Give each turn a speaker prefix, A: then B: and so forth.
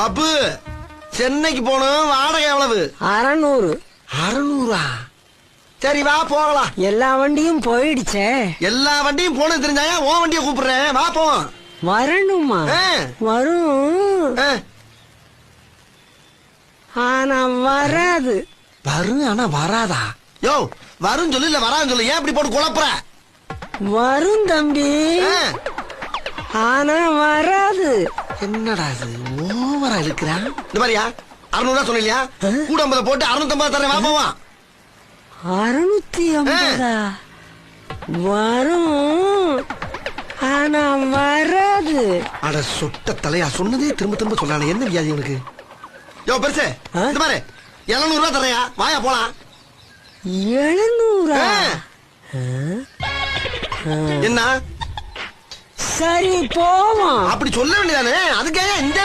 A: அப்பு சென்னைக்கு போகணும், வாடகை எவ்வளவு?
B: 600.
A: 600? சரி வா போகலாம்.
B: எல்லா வண்டியும் போயிடுச்சே.
A: எல்லா வண்டியும் போனது தெரிஞ்சாயா உன் வண்டியை கூப்பிடுறேன், வா போவோம்.
B: வரணுமா? வரும். ஆனா வராது.
A: வரும் ஆனா வராதா? யோ வரும் சொல்லு, இல்ல வரான்னு சொல்லு, ஏன் இப்படி போட்டு குழப்புற?
B: வரும் தம்பி, ஆனா வராது.
A: என்னடா இது ஓவரா இருக்கிறான்? இந்த மாதிரியா 600 சொன்னியா, கூட 50 போட்டு 650 தரேன், வா போவான்.
B: 650? வரும் ஆனா வராது.
A: அட சொட்ட தலையா, சொன்னதே திரும்ப திரும்ப சொல்லானே, என்ன வியாதி உனக்கு? யோ பெருசு, இந்த மாதிரி 700 தரையா, வாயா போலாம்.
B: 700?
A: என்ன
B: சரி போவோம்.
A: அப்படி சொல்ல வேண்டியதானே, அதுக்காக இந்த